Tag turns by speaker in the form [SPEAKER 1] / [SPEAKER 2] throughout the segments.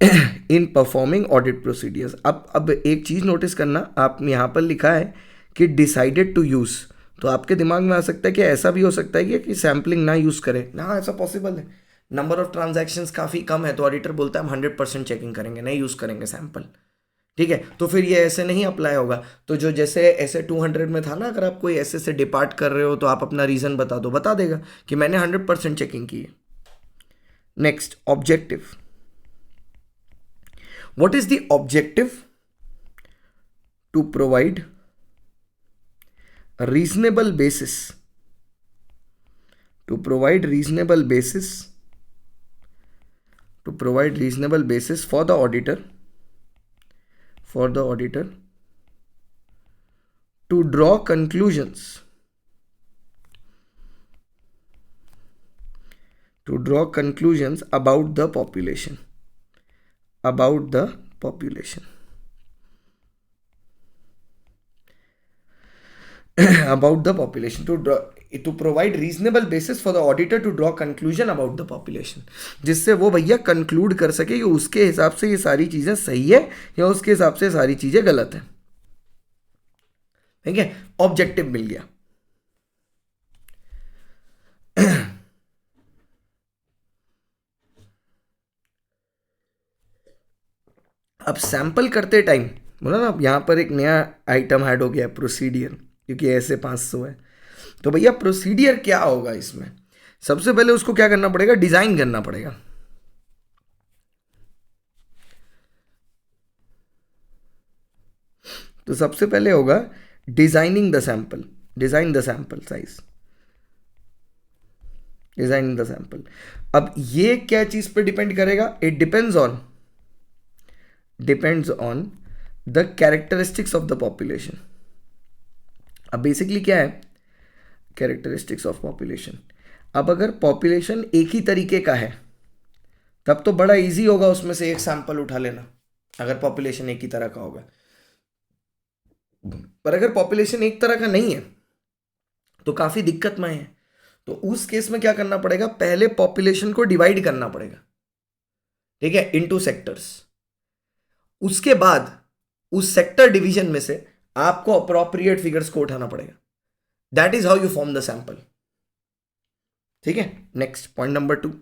[SPEAKER 1] In performing audit procedures. अब एक चीज़ notice करना, आप यहाँ पर लिखा है कि डिसाइडेड टू यूज़, तो आपके दिमाग में आ सकता है कि ऐसा भी हो सकता है कि सैम्पलिंग ना यूज़ करें ना, ऐसा पॉसिबल है। नंबर ऑफ ट्रांजैक्शंस काफ़ी कम है तो ऑडिटर बोलता है हम 100% चेकिंग करेंगे, नहीं यूज़ करेंगे सैंपल। ठीक है, तो फिर ये ऐसे नहीं अप्लाई होगा। तो जो जैसे ऐसे 200 में था ना, अगर आप कोई ऐसे से डिपार्ट कर रहे हो तो आप अपना रीज़न बता दो, बता देगा कि मैंने 100% चेकिंग की है। Next, objective. What is the objective? To provide reasonable basis, to provide reasonable basis, to provide reasonable basis for the auditor, to draw conclusions, about the population, about the population about the population, to provide reasonable basis for the auditor to draw conclusion about the population, जिससे वो भैया conclude कर सके कि उसके हिसाब से ये सारी चीजें सही है या उसके हिसाब से सारी चीजें गलत है। ठीक है, ऑब्जेक्टिव मिल गया। अब सैंपल करते टाइम बोला ना, यहां पर एक नया आइटम ऐड हो गया, प्रोसीडियर, क्योंकि ऐसे 500 है। तो भैया प्रोसीडियर क्या होगा इसमें? सबसे पहले उसको क्या करना पड़ेगा? डिजाइन करना पड़ेगा। तो सबसे पहले होगा designing the sample, design the sample size, designing the sample. अब ये क्या चीज पे डिपेंड करेगा? It depends on the characteristics of the population. अब बेसिकली क्या है कैरेक्टरिस्टिक्स ऑफ पॉपुलेशन? अब अगर पॉपुलेशन एक ही तरीके का है तब तो बड़ा इजी होगा उसमें से एक सैंपल उठा लेना, अगर पॉपुलेशन एक ही तरह का होगा। पर अगर पॉपुलेशन एक तरह का नहीं है तो काफी दिक्कत में है। तो उस केस में क्या करना पड़ेगा? पहले पॉपुलेशन को डिवाइड करना पड़ेगा, ठीक है, इनटू सेक्टर्स। उसके बाद उस सेक्टर डिवीजन में से आपको अप्रोप्रिएट फिगर्स को उठाना पड़ेगा। That is how you form the sample. ठीक है, next point number 2,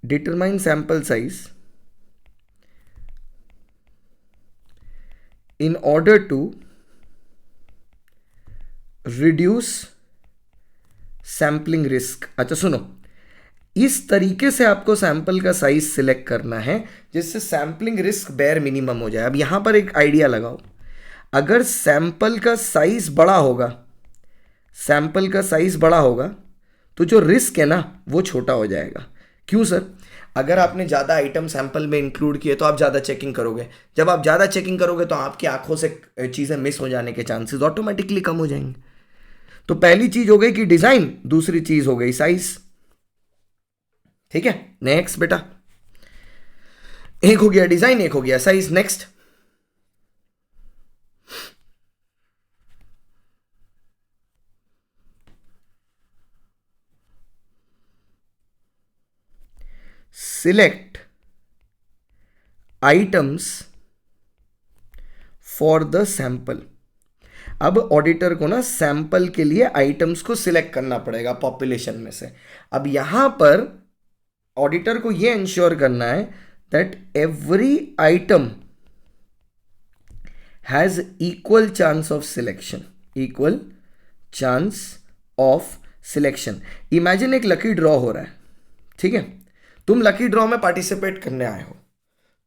[SPEAKER 1] determine sample size in order to reduce sampling risk। अच्छा सुनो, इस तरीके से आपको सैंपल का साइज सिलेक्ट करना है जिससे सैंपलिंग रिस्क बेयर मिनिमम हो जाए। अब यहां पर एक आइडिया लगाओ, अगर सैंपल का साइज बड़ा होगा, सैंपल का साइज बड़ा होगा तो जो रिस्क है ना वो छोटा हो जाएगा। क्यों सर? अगर आपने ज़्यादा आइटम सैंपल में इंक्लूड किए तो आप ज़्यादा चेकिंग करोगे, जब आप ज़्यादा चेकिंग करोगे तो आपकी आंखों से चीज़ें मिस हो जाने के चांसेस ऑटोमेटिकली कम हो जाएंगे। तो पहली चीज हो गई कि डिजाइन, दूसरी चीज हो गई साइज। ठीक है, नेक्स्ट बेटा, एक हो गया डिजाइन, एक हो गया size. Next, select items for the sample. अब ऑडिटर को ना सैंपल के लिए आइटम्स को सिलेक्ट करना पड़ेगा पॉपुलेशन में से। अब यहां पर ऑडिटर को यह इंश्योर करना है that every item has equal chance of selection, equal chance of selection. Imagine एक लकी ड्रॉ हो रहा है, ठीक है, तुम लकी ड्रॉ में पार्टिसिपेट करने आए हो,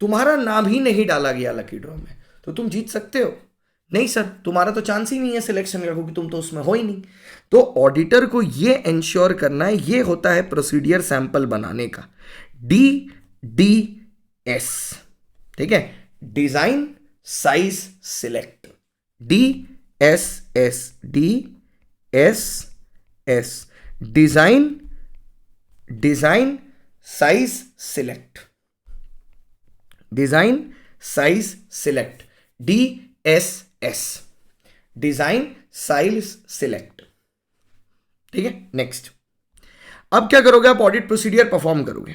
[SPEAKER 1] तुम्हारा नाम ही नहीं डाला गया लकी ड्रॉ में, तो तुम जीत सकते हो? नहीं सर, तुम्हारा तो चांस ही नहीं है सिलेक्शन का क्योंकि तुम तो उसमें हो ही नहीं। तो ऑडिटर को यह इंश्योर करना है, यह होता है प्रोसीडियर सैंपल बनाने का, DDS। ठीक है, design size select, DSS, DSS, design size select, design size select, DSS, design size select. ठीक है, नेक्स्ट। अब क्या करोगे आप? ऑडिट प्रोसीडियर परफॉर्म करोगे।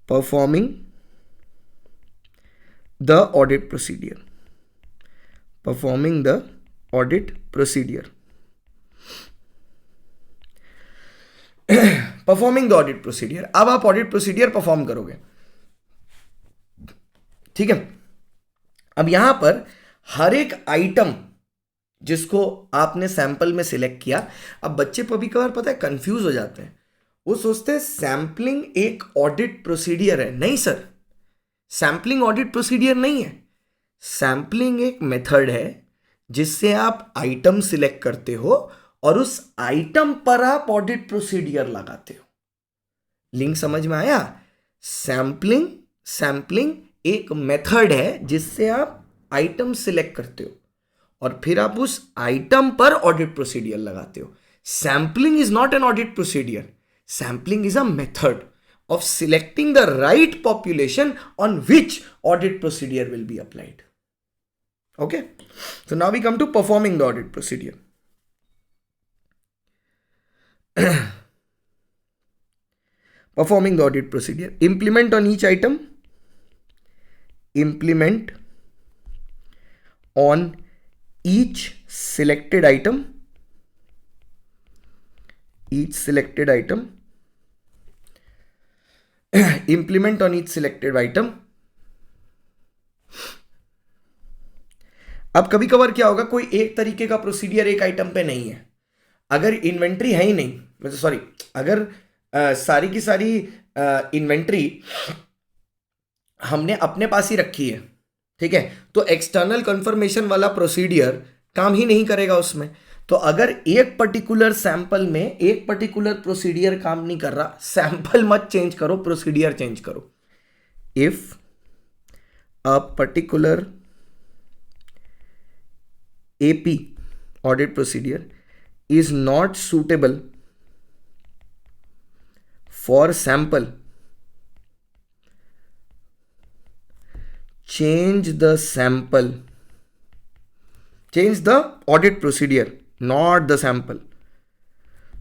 [SPEAKER 1] Performing the audit procedure, performing the audit procedure, performing the audit procedure. अब आप audit procedure perform करोगे। ठीक है, अब यहां पर हर एक आइटम जिसको आपने सैंपल में सिलेक्ट किया, अब बच्चे कभी कभार पता है कंफ्यूज हो जाते हैं, वो सोचते हैं सैंपलिंग एक ऑडिट प्रोसीडियर है। नहीं सर, सैंपलिंग ऑडिट प्रोसीडियर नहीं है। सैंपलिंग एक मेथड है जिससे आप आइटम सिलेक्ट करते हो और उस आइटम पर आप ऑडिट प्रोसीडियर लगाते हो। लिंक समझ में आया? सैंपलिंग एक मेथड है जिससे आप आइटम सिलेक्ट करते हो और फिर आप उस आइटम पर ऑडिट प्रोसीडियर लगाते हो। Sampling is not an audit procedure, sampling is a method of selecting the right population on which audit procedure will be applied. Okay, so now we come to performing the audit procedure. Performing the audit procedure. Implement on each item. Implement on each selected item. Each selected item. Implement on each selected item. अब कभी कभार क्या होगा, कोई एक तरीके का procedure एक आइटम पे नहीं है। अगर इन्वेंट्री है ही नहीं, मतलब सॉरी, अगर सारी की सारी इन्वेंट्री हमने अपने पास ही रखी है, ठीक है, तो एक्सटर्नल कंफर्मेशन वाला प्रोसीडियर काम ही नहीं करेगा उसमें। तो अगर एक पर्टिकुलर सैंपल में एक पर्टिकुलर प्रोसीडियर काम नहीं कर रहा, सैंपल मत चेंज करो, प्रोसीडियर चेंज करो। If a particular AP audit procedure is not suitable for sample, change the sample, change the audit procedure, not the sample.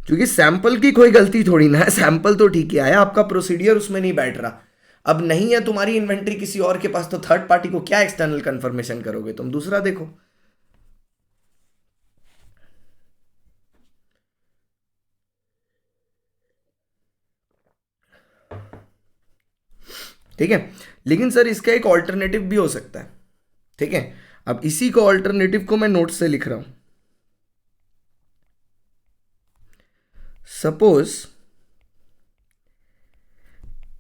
[SPEAKER 1] क्योंकि सैंपल की कोई गलती थोड़ी ना है, सैंपल तो ठीक ही आया, आपका प्रोसीडियर उसमें नहीं बैठ रहा। अब नहीं है तुम्हारी इन्वेंट्री किसी और के पास, तो थर्ड पार्टी को क्या एक्सटर्नल कंफर्मेशन करोगे? तुम दूसरा देखो। ठीक है, लेकिन सर इसका एक ऑल्टरनेटिव भी हो सकता है। ठीक है, अब इसी को ऑल्टरनेटिव को मैं नोट से लिख रहा हूं। Suppose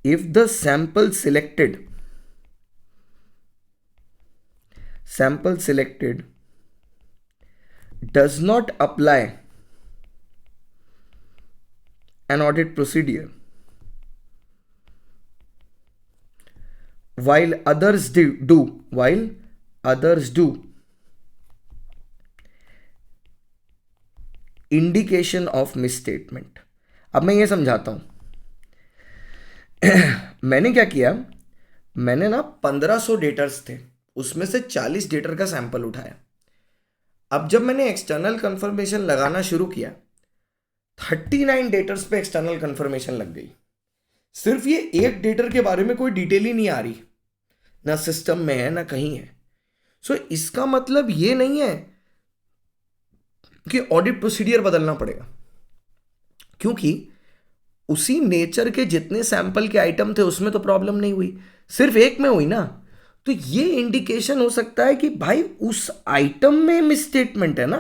[SPEAKER 1] if the sample selected does not apply an audit procedure while others do, indication of misstatement. अब मैं ये समझाता हूं। मैंने क्या किया, मैंने ना 1500 डेटर्स थे, उसमें से 40 डेटर का सैंपल उठाया। अब जब मैंने एक्सटर्नल कंफर्मेशन लगाना शुरू किया, 39 डेटर्स पे एक्सटर्नल कंफर्मेशन लग गई। सिर्फ ये एक डेटर के बारे में कोई डिटेल ही नहीं आ रही, ना सिस्टम में है ना कहीं है। सो इसका मतलब ये नहीं है कि ऑडिट प्रोसीडियर बदलना पड़ेगा, क्योंकि उसी नेचर के जितने सैंपल के आइटम थे उसमें तो प्रॉब्लम नहीं हुई, सिर्फ एक में हुई ना। तो ये इंडिकेशन हो सकता है कि भाई उस आइटम में मिसस्टेटमेंट है ना।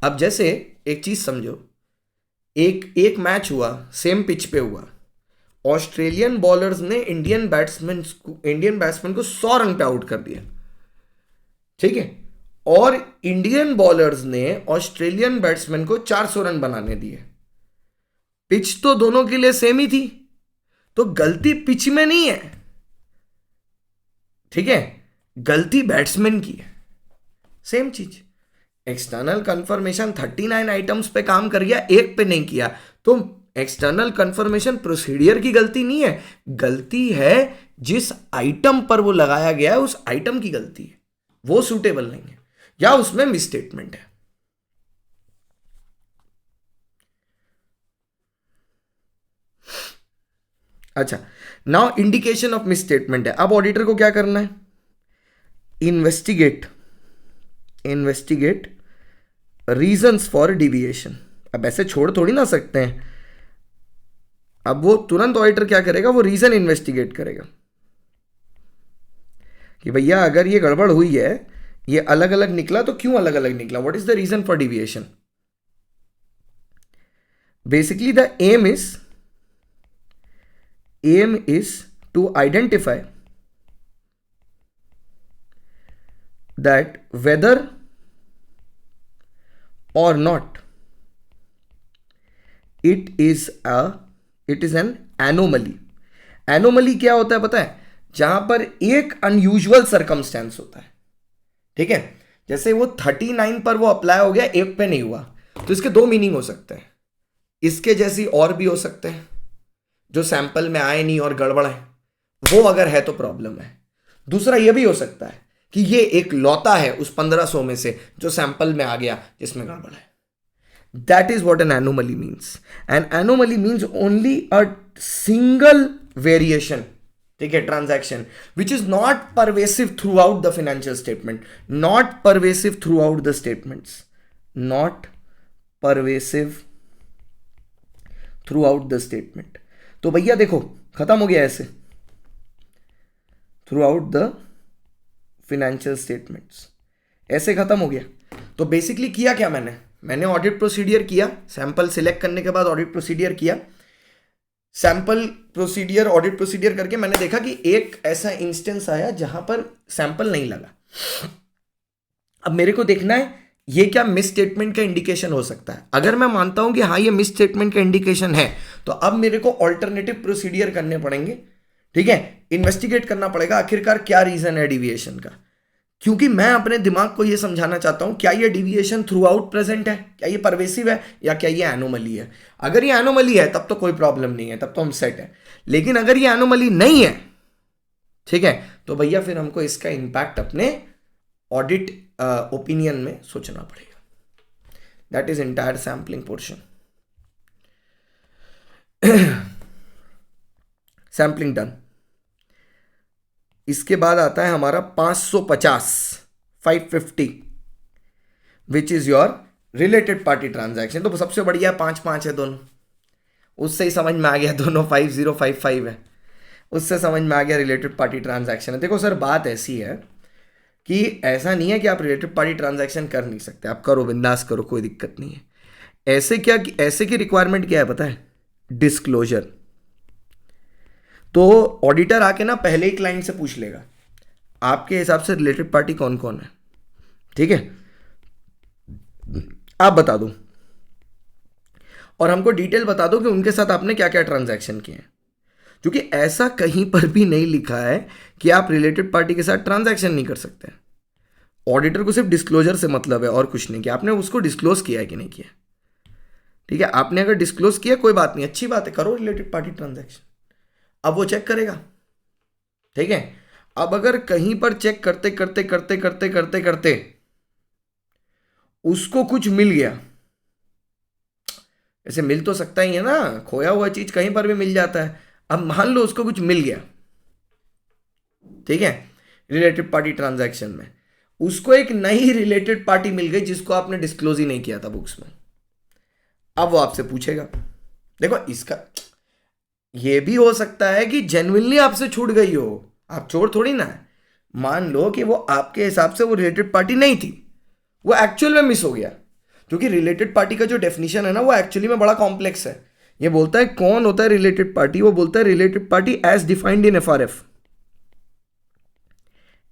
[SPEAKER 1] अब जैसे एक चीज समझो, एक मैच हुआ, सेम पिच पे हुआ, ऑस्ट्रेलियन बॉलर्स ने इंडियन बैट्समैन को 100 रन पे आउट कर दिया, ठीक है, और इंडियन बॉलर्स ने ऑस्ट्रेलियन बैट्समैन को 400 रन बनाने दिए। पिच तो दोनों के लिए सेम ही थी, तो गलती पिच में नहीं है, ठीक है, गलती बैट्समैन की है। सेम चीज, एक्सटर्नल कंफर्मेशन 39 आइटम्स पे काम कर गया, एक पे नहीं किया, तो एक्सटर्नल कंफर्मेशन प्रोसीडियर की गलती नहीं है, गलती है जिस आइटम पर वो लगाया गया है उस आइटम की गलती है। वो सूटेबल नहीं है या उसमें मिसस्टेटमेंट है। अच्छा, नाउ इंडिकेशन ऑफ मिसस्टेटमेंट है। अब ऑडिटर को क्या करना है? Investigate reasons for deviation. अब ऐसे छोड़ थोड़ी ना सकते हैं। अब वो तुरंत ऑडिटर क्या करेगा? वो रीजन इन्वेस्टिगेट करेगा कि भैया अगर ये गड़बड़ हुई है, ये अलग अलग निकला तो क्यों अलग अलग निकला? What is the reason for deviation? Basically the aim is to identify that whether or not it is an anomaly। Anomaly क्या होता है पता है? जहां पर एक अनयूजुअल सर्कमस्टेंस होता है, ठीक है। जैसे वो 39 पर वो अप्लाई हो गया, एक पे नहीं हुआ, तो इसके दो मीनिंग हो सकते हैं। इसके जैसी और भी हो सकते हैं, जो सैंपल में आए नहीं और गड़बड़ है, वो अगर है तो प्रॉब्लम है। दूसरा ये भी हो सकता है कि ये एक लौता है उस 1500 में से जो सैंपल में आ गया जिसमें गड़बड़ है। That is what an anomaly means. An anomaly means only a single variation, ठीक है, transaction which is not pervasive throughout the financial statement, not pervasive throughout the statements, not pervasive throughout the statement. तो भैया देखो खत्म हो गया ऐसे, throughout the financial statements, ऐसे खत्म हो गया। तो बेसिकली किया क्या मैंने ऑडिट प्रोसीडियर किया, सैंपल सिलेक्ट करने के बाद ऑडिट प्रोसीडियर किया। सैंपल प्रोसीडियर, ऑडिट प्रोसीडियर करके मैंने देखा कि एक ऐसा इंस्टेंस आया जहां पर सैंपल नहीं लगा। अब मेरे को देखना है ये क्या मिस स्टेटमेंट का इंडिकेशन हो सकता है। अगर मैं मानता हूं कि हाँ ये मिस स्टेटमेंट का इंडिकेशन है, तो अब मेरे को ऑल्टरनेटिव प्रोसीडियर करने पड़ेंगे, ठीक है, इन्वेस्टिगेट करना पड़ेगा आखिरकार क्या रीजन है डिविएशन का। क्योंकि मैं अपने दिमाग को यह समझाना चाहता हूं क्या ये डिविएशन थ्रू आउट प्रेजेंट है, क्या ये परवेसिव है, या क्या ये एनोमली है। अगर ये एनोमली है तब तो कोई प्रॉब्लम नहीं है, तब तो हम सेट है। लेकिन अगर ये एनोमली नहीं है, ठीक है, तो भैया फिर हमको इसका इंपैक्ट अपने ऑडिट ओपिनियन में सोचना पड़ेगा। That is entire sampling portion. Sampling done. इसके बाद आता है हमारा 550 which is your related party transaction. तो सबसे बढ़िया 5-5 है दोनों, उससे ही समझ में आ गया दोनों 5055 है, उससे समझ में आ गया रिलेटेड पार्टी ट्रांजैक्शन है। देखो सर बात ऐसी है कि ऐसा नहीं है कि आप रिलेटेड पार्टी ट्रांजैक्शन कर नहीं सकते, आप करो, बिंदास करो, कोई दिक्कत नहीं है। ऐसे की रिक्वायरमेंट क्या है पता है? डिस्क्लोजर। तो ऑडिटर आके ना पहले ही क्लाइंट से पूछ लेगा आपके हिसाब से रिलेटेड पार्टी कौन कौन है, ठीक है, आप बता दो और हमको डिटेल बता दो कि उनके साथ आपने क्या क्या ट्रांजैक्शन किए हैं। क्योंकि ऐसा कहीं पर भी नहीं लिखा है कि आप रिलेटेड पार्टी के साथ ट्रांजैक्शन नहीं कर सकते। ऑडिटर को सिर्फ डिस्क्लोजर से मतलब है और कुछ नहीं, कि आपने उसको डिस्क्लोज किया है कि नहीं किया, ठीक है। आपने अगर डिस्क्लोज किया कोई बात नहीं, अच्छी बात है, करो रिलेटेड पार्टी ट्रांजैक्शन। अब वो चेक करेगा, ठीक है। अब अगर कहीं पर चेक करते करते करते करते करते करते उसको कुछ मिल गया, ऐसे मिल तो सकता ही है ना, खोया हुआ चीज कहीं पर भी मिल जाता है। अब मान लो उसको कुछ मिल गया, ठीक है, रिलेटेड पार्टी ट्रांजैक्शन में उसको एक नई रिलेटेड पार्टी मिल गई जिसको आपने डिस्क्लोज ही नहीं किया था बुक्स में। अब वो आपसे पूछेगा, देखो इसका ये भी हो सकता है कि जेन्युइनली आपसे छूट गई हो, आप चोर थोड़ी ना है। मान लो कि वो आपके हिसाब से वो रिलेटेड पार्टी नहीं थी, वो एक्चुअल में मिस हो गया। क्योंकि रिलेटेड पार्टी का जो डेफिनेशन है ना वो एक्चुअली में बड़ा कॉम्प्लेक्स है। ये बोलता है कौन होता है रिलेटेड पार्टी, वो बोलता है related party as defined in FRF.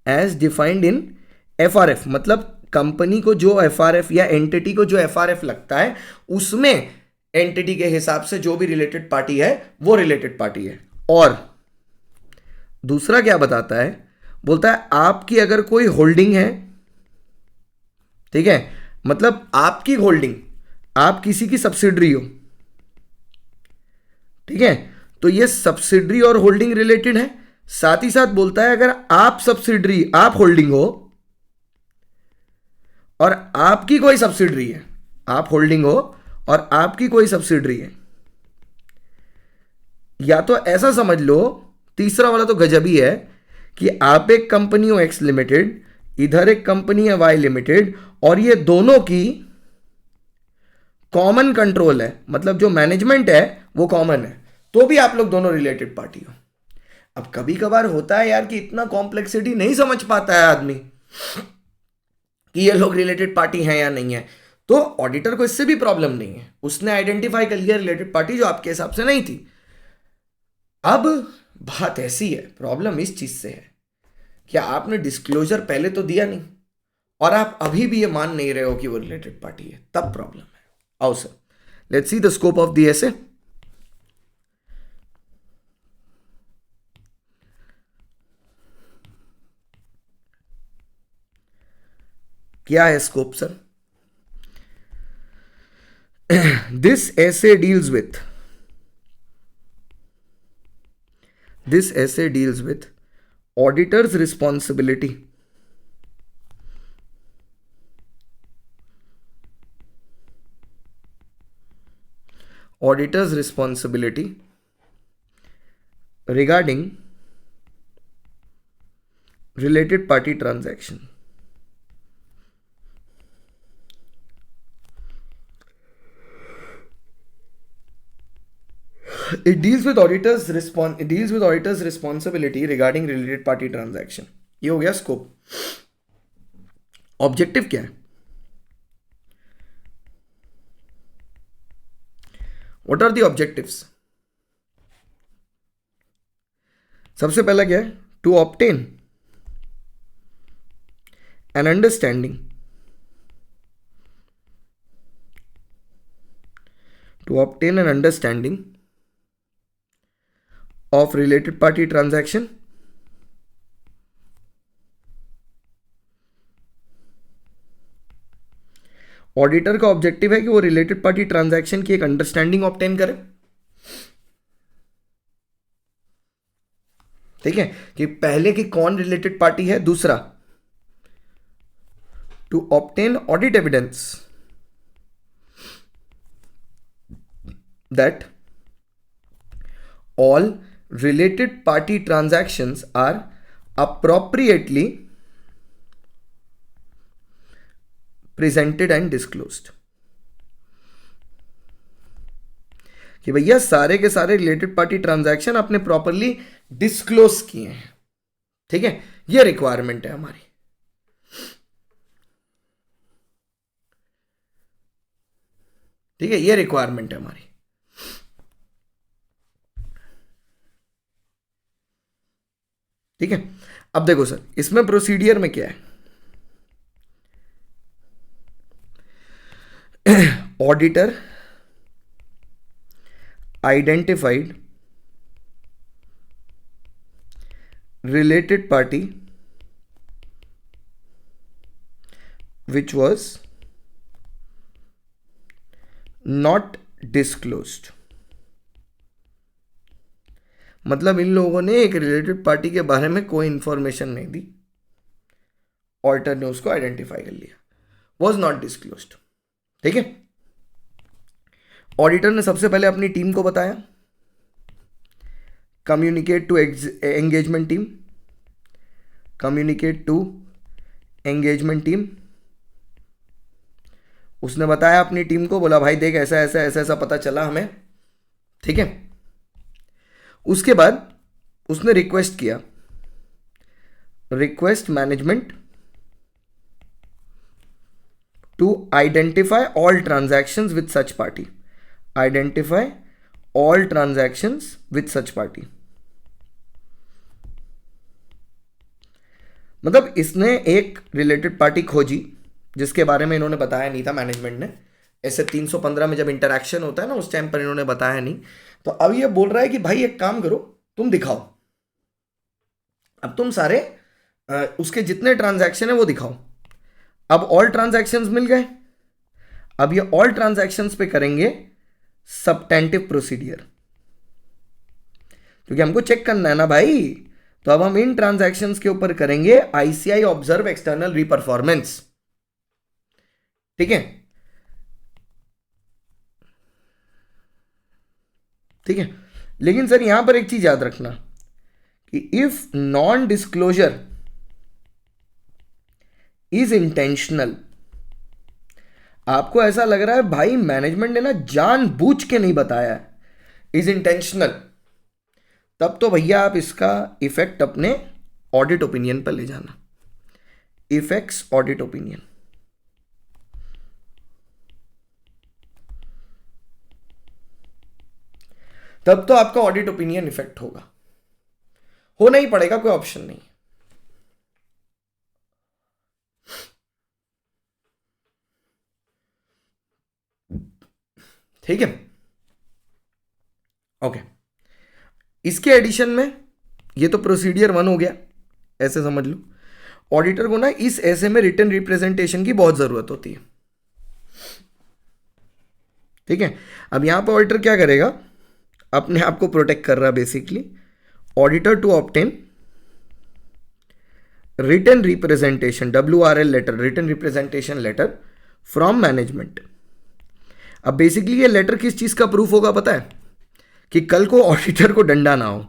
[SPEAKER 1] As defined in FRF मतलब कंपनी को जो एफआरएफ या एंटिटी को जो एफआरएफ लगता है उसमें एंटिटी के हिसाब से जो भी रिलेटेड पार्टी है वो रिलेटेड पार्टी है। और दूसरा क्या बताता है, बोलता है आपकी अगर कोई होल्डिंग है, ठीक है, मतलब आपकी होल्डिंग, आप किसी की सब्सिडरी हो, ठीक है, तो ये सब्सिडरी और होल्डिंग रिलेटेड है। साथ ही साथ बोलता है अगर आप सब्सिडरी, आप होल्डिंग हो, और आपकी कोई सब्सिडरी है, आप होल्डिंग हो और आपकी कोई सब्सिडरी है, या तो ऐसा समझ लो, तीसरा वाला तो गजब ही है कि आप एक कंपनी हो एक्स लिमिटेड, इधर एक कंपनी है वाई लिमिटेड, और ये दोनों की कॉमन कंट्रोल है, मतलब जो मैनेजमेंट है वो कॉमन है, तो भी आप लोग दोनों रिलेटेड पार्टी हो। अब कभी कभार होता है यार कि इतना कॉम्प्लेक्सिटी नहीं समझ पाता है आदमी कि ये लोग रिलेटेड पार्टी हैं या नहीं है, तो ऑडिटर को इससे भी प्रॉब्लम नहीं है, उसने आइडेंटिफाई कर लिया रिलेटेड पार्टी जो आपके हिसाब से नहीं थी। अब बात ऐसी है, प्रॉब्लम इस चीज से है कि आपने डिस्क्लोजर पहले तो दिया नहीं और आप अभी भी ये मान नहीं रहे हो कि वो रिलेटेड पार्टी है, तब प्रॉब्लम है। आओ sir, let's see the scope of the essay. क्या है scope sir? This essay deals with auditor's responsibility regarding related party transaction. It deals with auditor's responsibility regarding related party transaction. ये हो गया scope. Objective क्या है? What are the objectives? सबसे पहला क्या है? To obtain an understanding of related party transaction auditor का ऑब्जेक्टिव है कि वो रिलेटेड पार्टी ट्रांजैक्शन की एक अंडरस्टैंडिंग ऑब्टेन करे। ठीक है, कि पहले की कौन रिलेटेड पार्टी है, दूसरा to obtain audit evidence that all related party transactions are appropriately presented and disclosed। कि भैया सारे के सारे रिलेटेड पार्टी ट्रांजैक्शन आपने प्रॉपरली डिस्क्लोज किए हैं। ठीक है, ये रिक्वायरमेंट है हमारी। ठीक है, ये रिक्वायरमेंट है हमारी। ठीक है, अब देखो सर, इसमें प्रोसीडियर में क्या है? Auditor identified related party which was not disclosed। मतलब इन लोगों ने एक रिलेटेड पार्टी के बारे में कोई इंफॉर्मेशन नहीं दी, ऑडिटर ने उसको आइडेंटिफाई कर लिया, वॉज नॉट डिस्क्लोज्ड। ठीक है, ऑडिटर ने सबसे पहले अपनी टीम को बताया, कम्युनिकेट टू एंगेजमेंट टीम, उसने बताया अपनी टीम को, बोला भाई देख ऐसा ऐसा ऐसा ऐसा पता चला हमें। ठीक है, उसके बाद उसने रिक्वेस्ट किया, request management to identify all transactions with such party, मतलब इसने एक रिलेटेड पार्टी खोजी जिसके बारे में इन्होंने बताया नहीं था मैनेजमेंट ने। ऐसे 315 में जब इंटरैक्शन होता है ना, उस टाइम पर इन्होंने बताया नहीं, तो अब ये बोल रहा है कि भाई एक काम करो, तुम दिखाओ, अब तुम सारे उसके जितने ट्रांजैक्शन है वो दिखाओ। अब ऑल ट्रांजैक्शंस मिल गए, अब ये ऑल ट्रांजैक्शंस पे करेंगे सबटेंटिव प्रोसीडियर, क्योंकि हमको चेक करना है ना भाई। तो अब हम इन ट्रांजैक्शंस के ऊपर करेंगे आईसीआई ऑब्जर्व एक्सटर्नल रीपरफॉर्मेंस। ठीक है, ठीक है। लेकिन सर यहां पर एक चीज याद रखना कि if non disclosure is intentional, आपको ऐसा लग रहा है भाई मैनेजमेंट ने ना जानबूझ के नहीं बताया है, इज इंटेंशनल, तब तो भैया आप इसका इफेक्ट अपने ऑडिट ओपिनियन पर ले जाना, इफेक्ट्स ऑडिट ओपिनियन। तब तो आपका ऑडिट ओपिनियन इफेक्ट होगा, होना ही पड़ेगा, कोई ऑप्शन नहीं। ठीक है, ओके। इसके एडिशन में ये तो प्रोसीडियर 1 हो गया, ऐसे समझ लो। ऑडिटर को ना इस ऐसे में रिटन रिप्रेजेंटेशन की बहुत जरूरत होती है, ठीक है। अब यहां पर ऑडिटर क्या करेगा, अपने आप को प्रोटेक्ट कर रहा basically, auditor to obtain written representation, WRL letter, written representation letter from management. अब बेसिकली ये लेटर किस चीज का प्रूफ होगा पता है, कि कल को ऑडिटर को डंडा ना हो,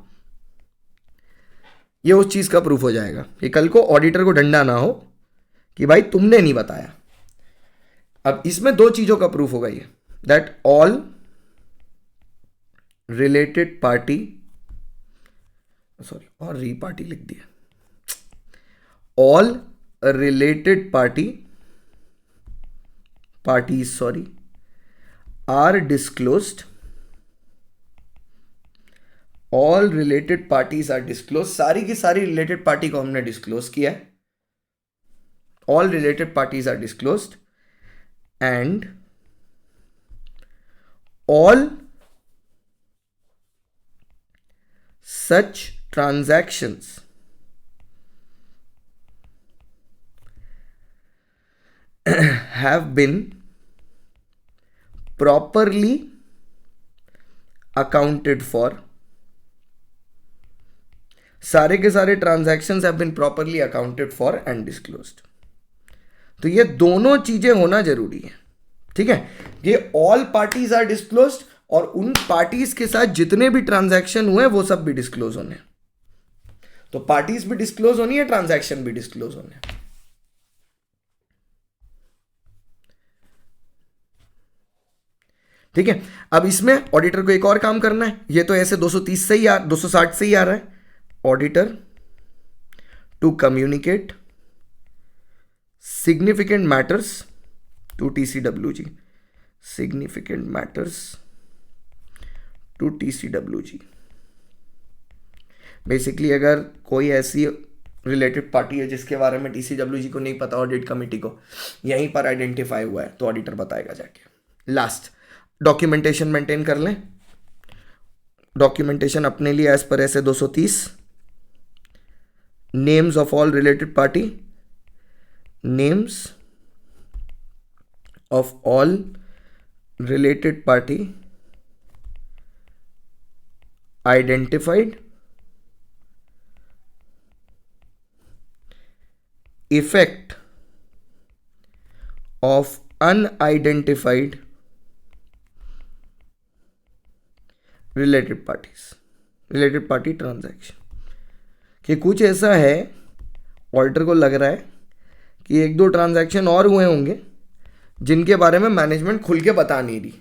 [SPEAKER 1] ये उस चीज का प्रूफ हो जाएगा कि कल को ऑडिटर को डंडा ना हो कि भाई तुमने नहीं बताया। अब इसमें 2 चीजों का प्रूफ होगा ये, that all related party, sorry और री पार्टी लिख दिया, all related parties sorry are disclosed, all related parties are disclose, सारी की सारी रिलेटेड पार्टी को हमने डिस्क्लोज किया है, all related parties are disclosed and all such transactions have been properly accounted for, सारे के सारे transactions have been properly accounted for and disclosed. तो ये दोनों चीजें होना जरूरी है, ठीक है। ये ऑल पार्टीज आर डिस्क्लोज्ड और उन पार्टीज के साथ जितने भी ट्रांजैक्शन हुए वो सब भी डिस्क्लोज होने, तो पार्टीज भी डिस्क्लोज होनी है, ट्रांजैक्शन भी डिस्क्लोज होने। ठीक है, अब इसमें ऑडिटर को एक और काम करना है, ये तो ऐसे 230 से ही 260 से ही आ रहा है, auditor to communicate significant matters to TCWG, significant matters to TCWG। Basically अगर कोई ऐसी रिलेटेड पार्टी है जिसके बारे में TCWG को नहीं पता, ऑडिट कमेटी को यहीं पर आइडेंटिफाई हुआ है, तो ऑडिटर बताएगा जाके। लास्ट, डॉक्यूमेंटेशन मेंटेन कर लें, डॉक्यूमेंटेशन अपने लिए एज पर ऐसे 230, names of all related party, names of all related party identified, effect of unidentified related parties, related party transaction, कि कुछ ऐसा है ऑडिटर को लग रहा है कि 1-2 ट्रांजैक्शन और हुए होंगे जिनके बारे में मैनेजमेंट खुल के बता नहीं रही,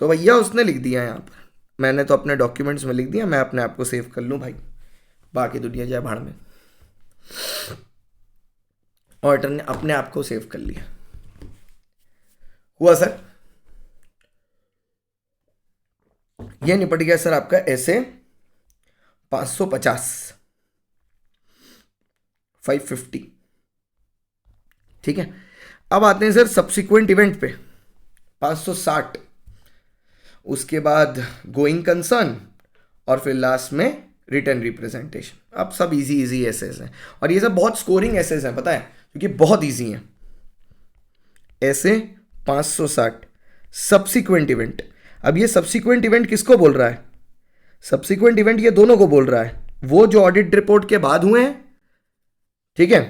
[SPEAKER 1] तो भैया उसने लिख दिया यहाँ पर, मैंने तो अपने डॉक्यूमेंट्स में लिख दिया, मैं अपने आप को सेव कर लूँ भाई, बाकी दुनिया जाए भाड़ में। ऑडिटर ने अपने आप को सेव कर लिया, हुआ सर, ये निपट गया सर आपका ऐसे 550 550। ठीक है, अब आते हैं सर सब्सिक्वेंट इवेंट पे 560, उसके बाद गोइंग कंसर्न और फिर लास्ट में रिटर्न रिप्रेजेंटेशन। अब सब इजी एसेस हैं और ये सब बहुत स्कोरिंग एसेस हैं, पता है, क्योंकि बहुत इजी हैं। ऐसे 560 सब्सिक्वेंट इवेंट। अब ये सब्सिक्वेंट इवेंट किसको बोल रहा है? सब्सिक्वेंट इवेंट ये दोनों को बोल रहा है, वो जो ऑडिट रिपोर्ट के बाद हुए हैं, ठीक है,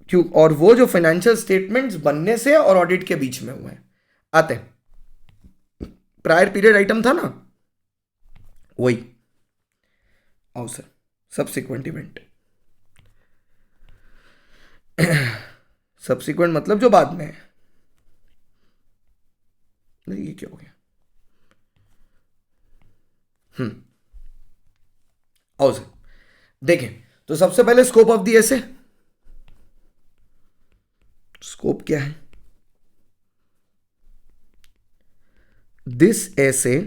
[SPEAKER 1] क्यों, और वो जो फाइनेंशियल स्टेटमेंट्स बनने से और ऑडिट के बीच में हुए हैं, आते हैं। प्रायर पीरियड आइटम था ना, वही। आओ सर, सब्सिक्वेंट इवेंट। सब्सिक्वेंट मतलब जो बाद में है। नहीं, ये क्या हो गया? आओ सर, देखें तो सबसे पहले स्कोप ऑफ दी ऐसे, स्कोप क्या है? दिस ऐसे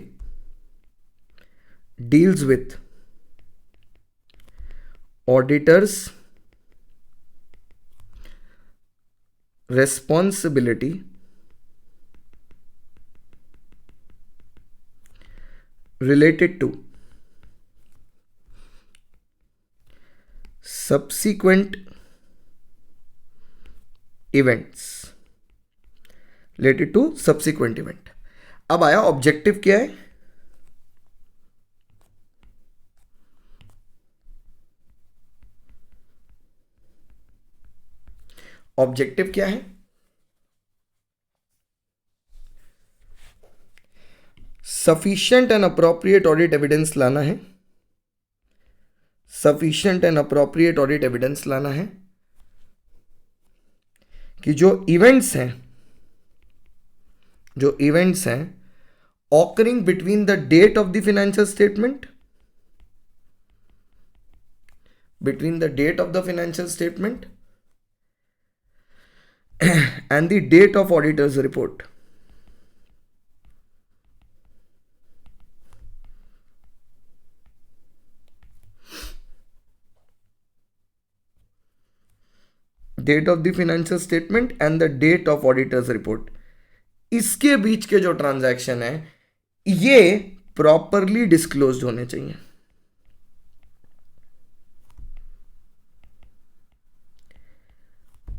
[SPEAKER 1] deals with auditors responsibility related to subsequent events, related to subsequent event। अब आया ऑब्जेक्टिव क्या है? ऑब्जेक्टिव क्या है? Sufficient and appropriate audit evidence लाना है, sufficient and appropriate audit evidence लाना है कि जो इवेंट्स हैं, जो इवेंट्स हैं occurring between the date of the financial statement, between the date of the financial statement and the date of auditor's report, date of the financial statement and the date of auditor's report, इसके बीच के जो transaction है ये properly disclosed होने चाहिए।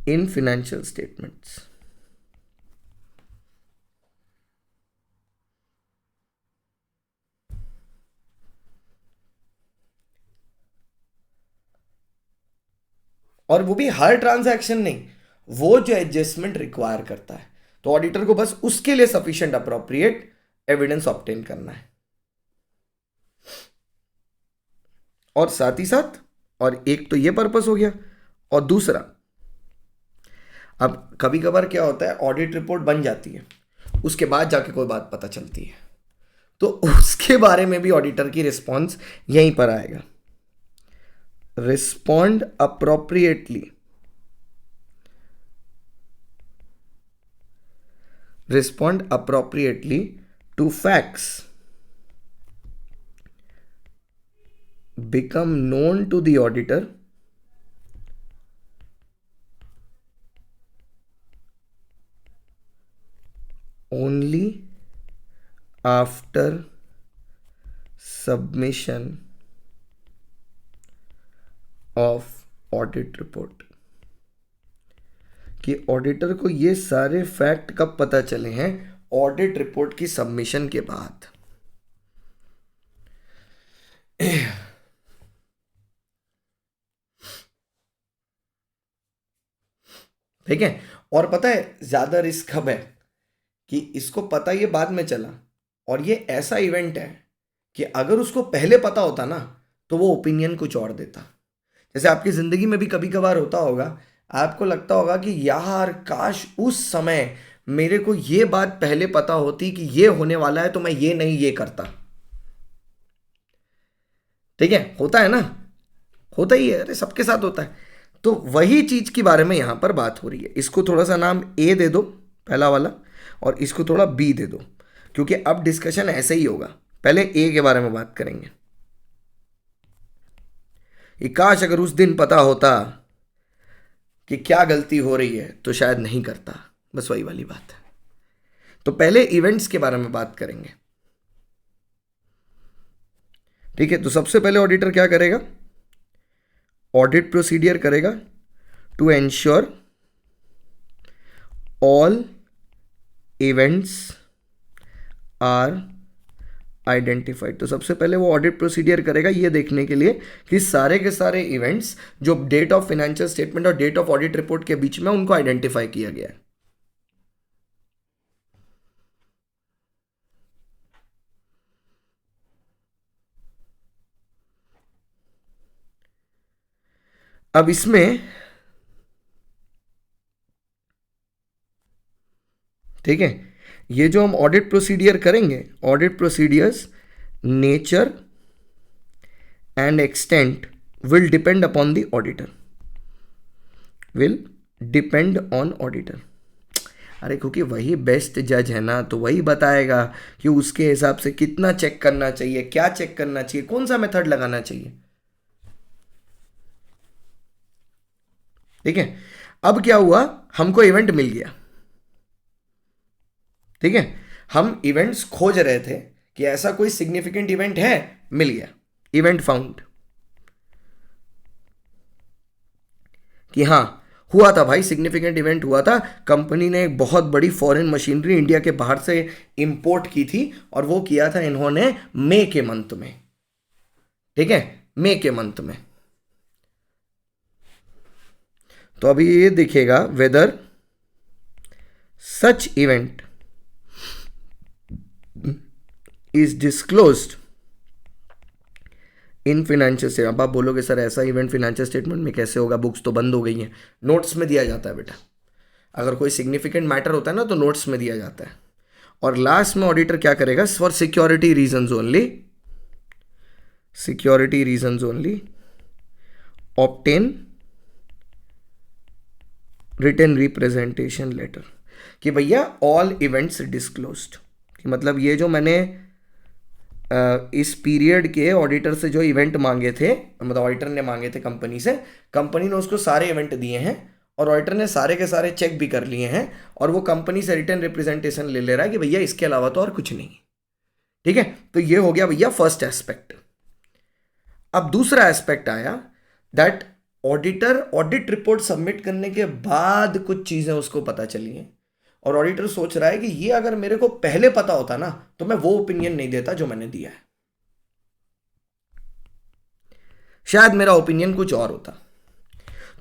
[SPEAKER 1] In financial statements. और वो भी हर ट्रांजैक्शन नहीं, वो जो एडजस्टमेंट रिक्वायर करता है, तो ऑडिटर को बस उसके लिए सफिशिएंट अप्रोप्रिएट एविडेंस ऑब्टेन करना है। और साथ ही साथ, और एक तो ये पर्पस हो गया, और दूसरा, अब कभी कभार क्या होता है, ऑडिट रिपोर्ट बन जाती है, उसके बाद जाके कोई बात पता चलती है, तो उसके बारे में भी ऑडिटर की रिस्पॉन्स यहीं पर आएगा। Respond appropriately, respond appropriately to facts become known to the auditor only after submission of audit report। कि ऑडिटर को ये सारे फैक्ट कब पता चले हैं? ऑडिट रिपोर्ट की सबमिशन के बाद। ठीक है। और पता है ज्यादा रिस्क कब है कि इसको पता ये बाद में चला, और ये ऐसा इवेंट है कि अगर उसको पहले पता होता ना तो वो ओपिनियन कुछ और देता। जैसे आपकी जिंदगी में भी कभी कभार होता होगा, आपको लगता होगा कि यार काश उस समय मेरे को ये बात पहले पता होती कि ये होने वाला है तो मैं ये नहीं ये करता। ठीक है, होता है ना, होता ही है, अरे सबके साथ होता है। तो वही चीज के बारे में यहां पर बात हो रही है। इसको थोड़ा सा नाम ए दे दो, पहला वाला, और इसको थोड़ा बी दे दो, क्योंकि अब डिस्कशन ऐसे ही होगा। पहले ए के बारे में बात करेंगे कि काश अगर उस दिन पता होता कि क्या गलती हो रही है तो शायद नहीं करता, बस वही वाली बात है। तो पहले इवेंट्स के बारे में बात करेंगे। ठीक है, तो सबसे पहले ऑडिटर क्या करेगा? ऑडिट प्रोसीडियर करेगा to ensure all events are identified. तो सबसे पहले वो ऑडिट प्रोसीडियर करेगा ये देखने के लिए कि सारे के सारे इवेंट्स जो डेट ऑफ फाइनेंशियल स्टेटमेंट और डेट ऑफ ऑडिट रिपोर्ट के बीच में उनको आइडेंटिफाई किया गया है। अब इसमें ठीक है, ये जो हम ऑडिट प्रोसीडियर करेंगे, audit procedures nature and extent will depend upon the auditor, will depend on auditor. अरे क्योंकि वही बेस्ट जज है ना, तो वही बताएगा कि उसके हिसाब से कितना चेक करना चाहिए, क्या चेक करना चाहिए, कौन सा मेथड लगाना चाहिए। ठीक है, अब क्या हुआ, हमको इवेंट मिल गया। ठीक है, हम इवेंट्स खोज रहे थे कि ऐसा कोई सिग्निफिकेंट इवेंट है, मिल गया, इवेंट फाउंड, कि हाँ हुआ था भाई, सिग्निफिकेंट इवेंट हुआ था। कंपनी ने एक बहुत बड़ी फॉरेन मशीनरी इंडिया के बाहर से इंपोर्ट की थी और वो किया था इन्होंने मई के मंथ में। ठीक है, मई के मंथ में। तो अभी ये दिखेगा whether such event is disclosed in financial statement. अब आप बोलोगे सर ऐसा इवेंट फाइनेंशियल स्टेटमेंट में कैसे होगा, बुक्स तो बंद हो गई हैं। नोट्स में दिया जाता है बेटा, अगर कोई सिग्निफिकेंट मैटर होता है ना तो नोट्स में दिया जाता है। और लास्ट में ऑडिटर क्या करेगा, for security reasons only, security reasons only obtain written representation letter, कि भैया ऑल इवेंट्स डिस्क्लोज्ड, कि मतलब ये जो मैंने इस पीरियड के ऑडिटर से जो इवेंट मांगे थे, मतलब ऑडिटर ने मांगे थे कंपनी से, कंपनी ने उसको सारे इवेंट दिए हैं और ऑडिटर ने सारे के सारे चेक भी कर लिए हैं और वो कंपनी से रिटर्न रिप्रेजेंटेशन ले रहा है कि भैया इसके अलावा तो और कुछ नहीं। ठीक है, तो ये हो गया भैया फर्स्ट एस्पेक्ट। अब दूसरा एस्पेक्ट आया, that auditor audit report submit करने के बाद कुछ चीजें उसको पता चली हैं और ऑडिटर सोच रहा है कि ये अगर मेरे को पहले पता होता ना तो मैं वो ओपिनियन नहीं देता जो मैंने दिया है, शायद मेरा ओपिनियन कुछ और होता।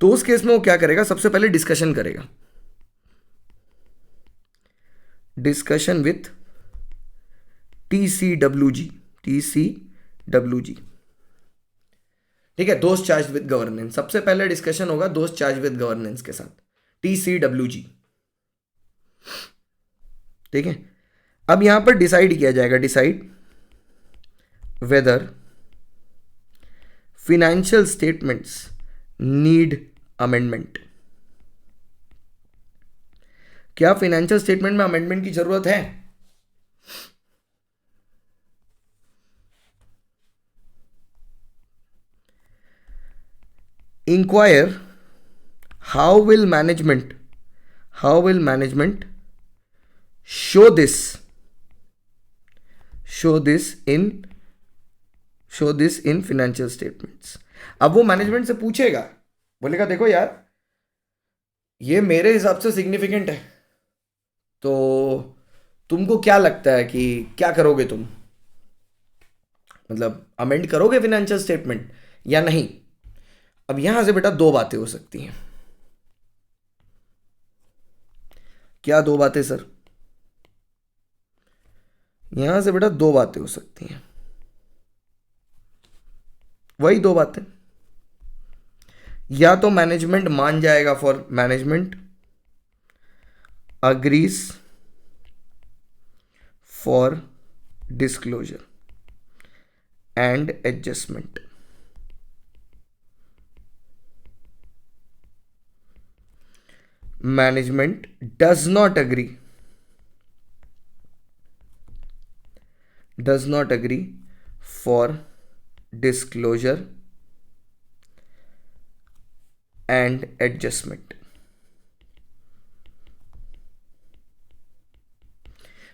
[SPEAKER 1] तो उस केस में वो क्या करेगा, सबसे पहले डिस्कशन करेगा, डिस्कशन विथ TCWG, TCWG। ठीक है, दोस्त चार्ज विद गवर्नेंस, सबसे पहले डिस्कशन होगा दोस्त चार्ज विद गवर्नेंस के साथ, TCWG। ठीक है, अब यहां पर डिसाइड किया जाएगा, decide whether financial statements need amendment. क्या फाइनेंशियल स्टेटमेंट में अमेंडमेंट की जरूरत है? Inquire how will management show this in financial statements। अब वो मैनेजमेंट से पूछेगा, बोलेगा देखो यार ये मेरे हिसाब से सिग्निफिकेंट है, तो तुमको क्या लगता है कि क्या करोगे तुम, मतलब अमेंड करोगे फाइनेंशियल स्टेटमेंट या नहीं। अब यहां से बेटा दो बातें हो सकती हैं। क्या दो बातें सर? यहां से बेटा दो बातें हो सकती हैं, वही दो बातें, या तो मैनेजमेंट मान जाएगा, for management agrees for disclosure and adjustment, management does not agree for disclosure and adjustment।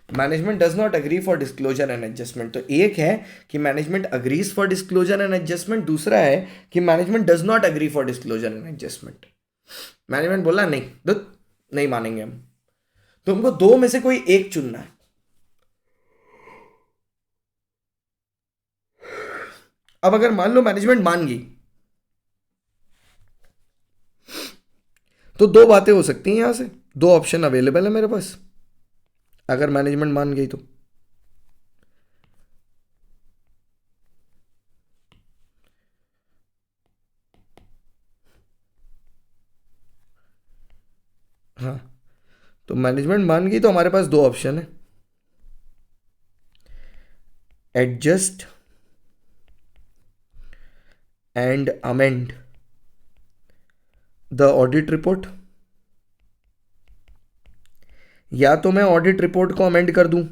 [SPEAKER 1] Management does not agree for disclosure and adjustment. तो एक है कि management agrees for disclosure and adjustment, दूसरा है कि management does not agree for disclosure and adjustment. Management बोला नहीं, नहीं मानेंगे हम, तुमको दो में से कोई एक चुनना है। अब अगर मान लो मैनेजमेंट मान गई तो दो बातें हो सकती हैं, यहां से दो ऑप्शन अवेलेबल है मेरे पास अगर मैनेजमेंट मान गई तो। हाँ, तो मैनेजमेंट मान गई तो हमारे पास दो ऑप्शन है, adjust and amend the audit report, या तो मैं ऑडिट रिपोर्ट को अमेंड कर दूं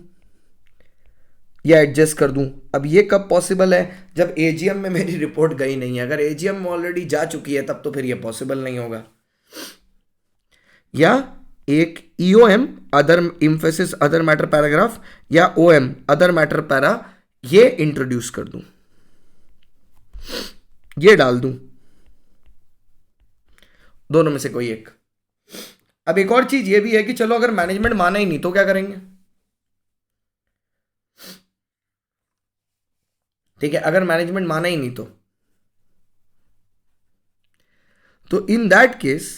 [SPEAKER 1] या एडजस्ट कर दूं। अब ये कब पॉसिबल है, जब एजीएम में मेरी रिपोर्ट गई नहीं है। अगर एजीएम में ऑलरेडी जा चुकी है तब तो फिर ये पॉसिबल नहीं होगा। या एक EOM other emphasis other matter paragraph या ओएम अदर मैटर पैरा ये इंट्रोड्यूस कर दूं, ये डाल दूं, दोनों में से कोई एक। अब एक और चीज ये भी है कि चलो अगर मैनेजमेंट माना ही नहीं तो क्या करेंगे। ठीक है, अगर मैनेजमेंट माना ही नहीं तो in that case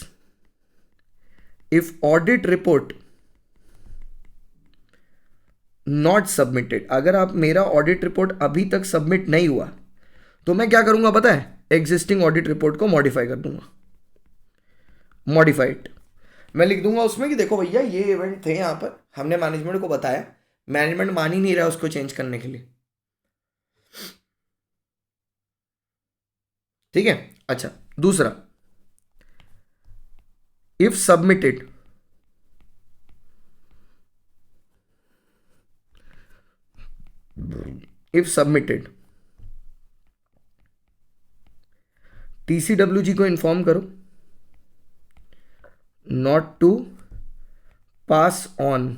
[SPEAKER 1] if audit report not submitted, अगर आप मेरा ऑडिट रिपोर्ट अभी तक सबमिट नहीं हुआ तो मैं क्या करूंगा पता है, एग्जिस्टिंग ऑडिट रिपोर्ट को मॉडिफाई कर दूंगा, मॉडिफाइड। मैं लिख दूंगा उसमें कि देखो भैया ये इवेंट थे यहां पर, हमने मैनेजमेंट को बताया, मैनेजमेंट मान ही नहीं रहा उसको चेंज करने के लिए। ठीक है, अच्छा दूसरा, इफ सबमिटेड टीसीडब्ल्यूजी को इन्फॉर्म करो not to pass on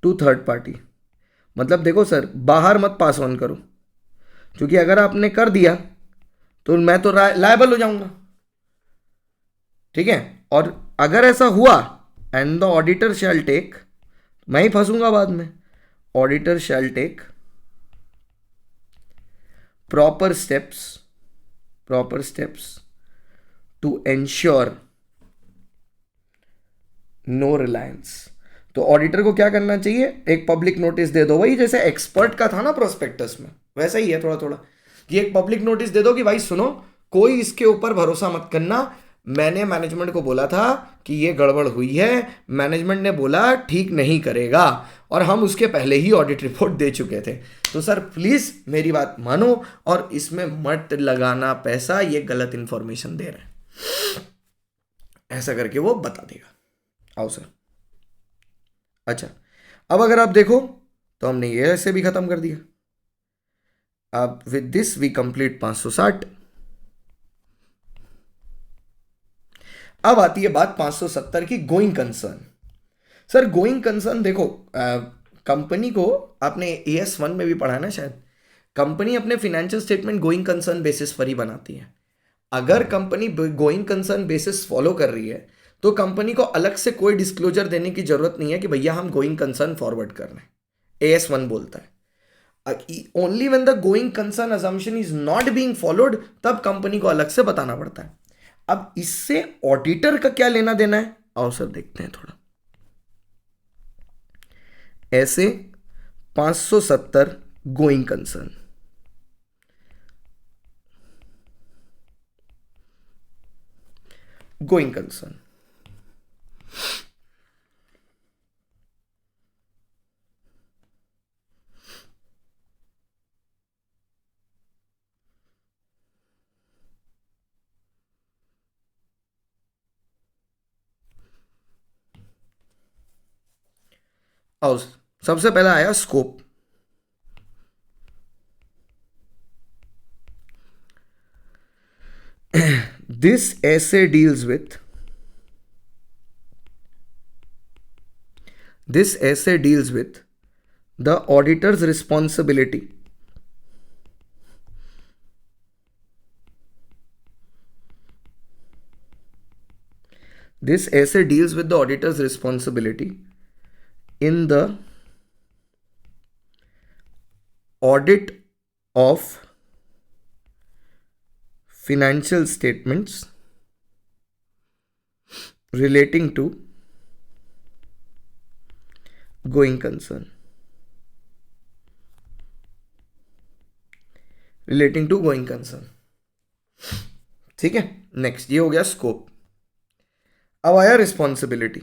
[SPEAKER 1] to third party. मतलब देखो सर, बाहर मत पास ऑन करो, क्योंकि अगर आपने कर दिया तो मैं तो लायबल हो जाऊंगा। ठीक है, और अगर ऐसा हुआ and the auditor shall take, मैं ही फंसूंगा बाद में, auditor shall take proper steps to ensure no reliance। तो ऑडिटर को क्या करना चाहिए, एक पब्लिक नोटिस दे दो, वही जैसे एक्सपर्ट का था ना प्रोस्पेक्टस में, वैसा ही है थोड़ा थोड़ा, ये एक पब्लिक नोटिस दे दो कि भाई सुनो, कोई इसके ऊपर भरोसा मत करना, मैंने मैनेजमेंट को बोला था कि ये गड़बड़ हुई है, मैनेजमेंट ने बोला ठीक नहीं करेगा, और हम उसके पहले ही ऑडिट रिपोर्ट दे चुके थे, तो सर प्लीज मेरी बात मानो और इसमें मत लगाना पैसा, ये गलत इंफॉर्मेशन दे रहे हैं। ऐसा करके वो बता देगा। आओ सर, अच्छा अब अगर आप देखो तो हमने ये ऐसे भी खत्म कर दिया। अब विद दिस वी कंप्लीट 560। अब आती है बात 570 की, going concern. Sir going concern देखो, कंपनी को आपने AS1 में भी पढ़ा है ना शायद, कंपनी अपने financial statement going concern basis पर ही बनाती है। अगर company going concern basis follow कर रही है तो कंपनी को अलग से कोई डिस्क्लोजर देने की जरूरत नहीं है कि भैया हम गोइंग कंसर्न फॉरवर्ड कर रहे हैं। AS1 बोलता है only when the going concern assumption is not being followed, तब कंपनी को अलग से बताना पड़ता है। अब इससे ऑडिटर का क्या लेना देना है, आओ सर देखते हैं थोड़ा। ऐसे 570 गोइंग कंसर्न, गोइंग कंसर्न आओ, सबसे पहला आया scope. This essay deals with the auditor's responsibility in the audit of financial statements relating to going concern, relating to going concern। ठीक है, नेक्स्ट ये हो गया स्कोप। अब आया रिस्पॉन्सिबिलिटी,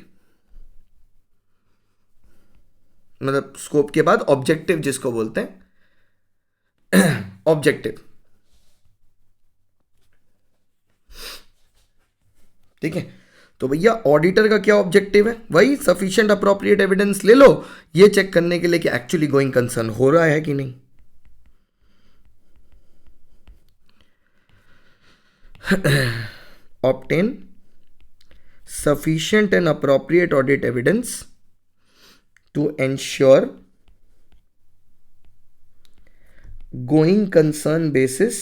[SPEAKER 1] मतलब स्कोप के बाद ऑब्जेक्टिव जिसको बोलते हैं ऑब्जेक्टिव। ठीक है, तो भैया ऑडिटर का क्या ऑब्जेक्टिव है? वही सफिशिएंट अप्रोप्रिएट एविडेंस ले लो, ये चेक करने के लिए कि एक्चुअली गोइंग कंसर्न हो रहा है कि नहीं। obtain sufficient and appropriate audit evidence to ensure going concern basis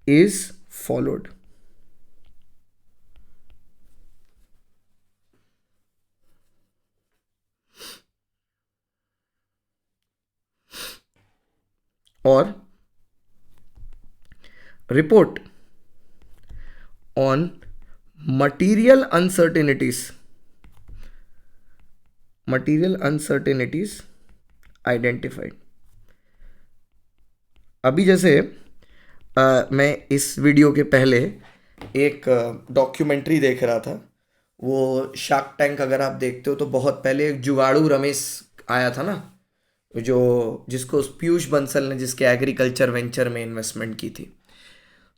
[SPEAKER 1] is followed। और report on material uncertainties identified. अभी जैसे मैं इस वीडियो के पहले एक डॉक्यूमेंट्री देख रहा था, वो शार्क टैंक अगर आप देखते हो तो बहुत पहले एक जुगाड़ू रमेश आया था ना, जो जिसको पीयूष बंसल ने, जिसके एग्रीकल्चर वेंचर में इन्वेस्टमेंट की थी।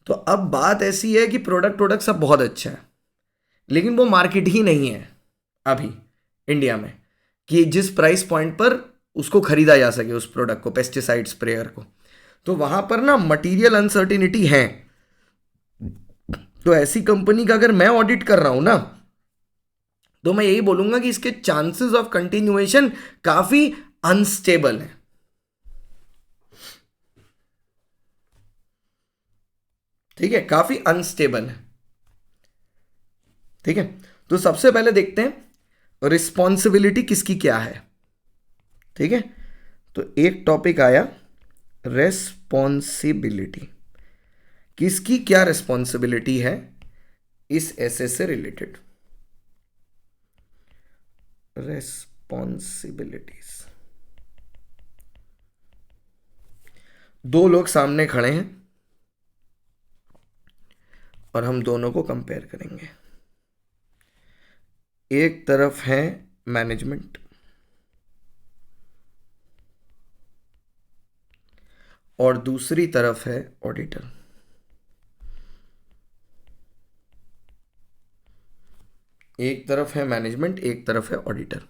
[SPEAKER 1] तो अब बात ऐसी है कि प्रोडक्ट सब बहुत अच्छा है, लेकिन वो मार्केट ही नहीं है अभी इंडिया में कि जिस प्राइस पॉइंट पर उसको खरीदा जा सके, उस प्रोडक्ट को, पेस्टिसाइड स्प्रेयर को। तो वहां पर ना मटीरियल अनसर्टिनिटी है। तो ऐसी कंपनी का अगर मैं ऑडिट कर रहा हूं ना, तो मैं यही बोलूंगा कि इसके चांसेस ऑफ कंटिन्यूएशन काफी अनस्टेबल है। ठीक है, काफी अनस्टेबल है। ठीक है, तो सबसे पहले देखते हैं रिस्पॉन्सिबिलिटी किसकी क्या है। ठीक है, तो एक टॉपिक आया रेस्पॉन्सिबिलिटी, किसकी क्या रिस्पॉन्सिबिलिटी है इस ऐसे से रिलेटेड। रेस्पॉन्सिबिलिटीज, दो लोग सामने खड़े हैं और हम दोनों को कंपेयर करेंगे। एक तरफ है मैनेजमेंट और दूसरी तरफ है ऑडिटर। एक तरफ है मैनेजमेंट, एक तरफ है ऑडिटर।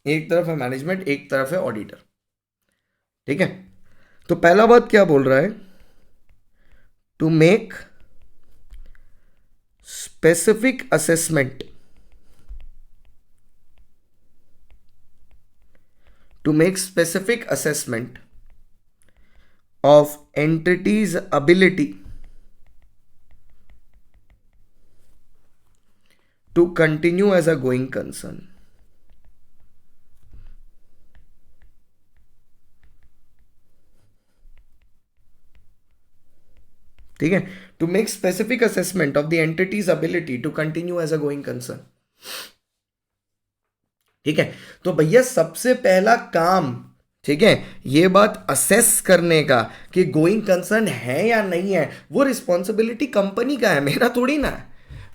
[SPEAKER 1] एक तरफ है मैनेजमेंट, एक तरफ है ऑडिटर। ठीक है, तो पहला बात क्या बोल रहा है? To make specific assessment, to make specific assessment of entity's ability to continue as a going concern। ठीक है, to make specific assessment of the entity's ability to continue as a going concern. ठीक है, तो भैया सबसे पहला काम, ठीक है, ये बात असेस करने का कि गोइंग कंसर्न है या नहीं है, वो रिस्पॉन्सिबिलिटी कंपनी का है, मेरा थोड़ी ना है।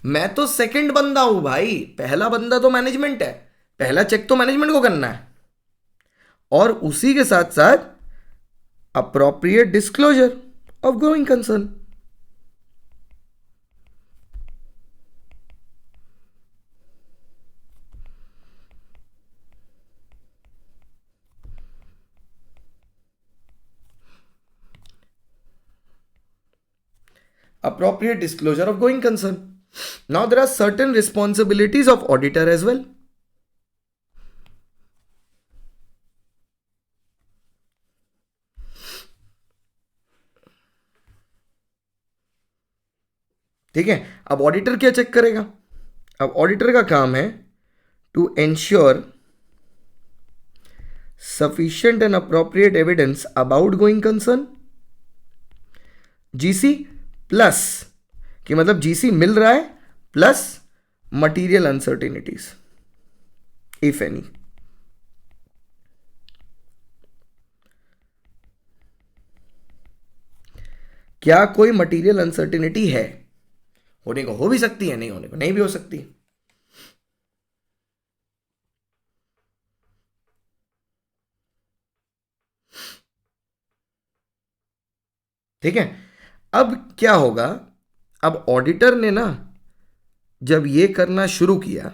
[SPEAKER 1] मैं तो सेकंड बंदा हूं भाई, पहला बंदा तो मैनेजमेंट है, पहला चेक तो मैनेजमेंट को करना है। और उसी के साथ साथ appropriate disclosure of going concern. Appropriate disclosure of going concern. Now there are certain responsibilities of auditor as well. ठीक है, अब ऑडिटर क्या चेक करेगा? अब ऑडिटर का काम है to ensure sufficient and appropriate evidence about going concern, GC plus, कि मतलब जीसी मिल रहा है plus material uncertainties if any. क्या कोई मटीरियल अनसर्टेनिटी है? होने को हो भी सकती है, नहीं होने को नहीं भी हो सकती। ठीक है, अब क्या होगा? अब ऑडिटर ने ना जब ये करना शुरू किया,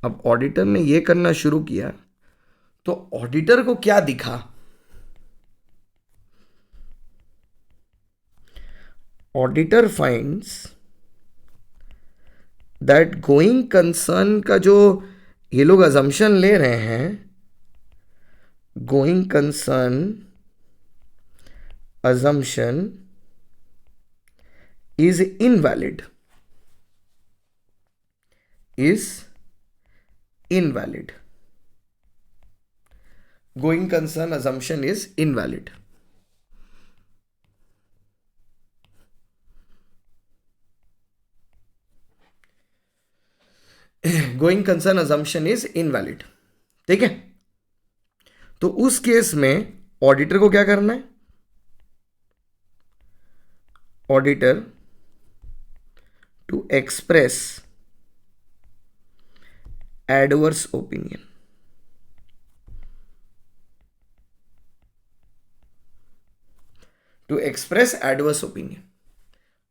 [SPEAKER 1] अब ऑडिटर ने ये करना शुरू किया तो ऑडिटर को क्या दिखा? Auditor finds that going concern का जो ये लोग अजम्पशन ले रहे हैं, going concern assumption is invalid, going concern assumption is invalid। Going concern assumption is invalid। ठीक है, तो उस केस में ऑडिटर को क्या करना है? Auditor to express adverse opinion, to express adverse opinion,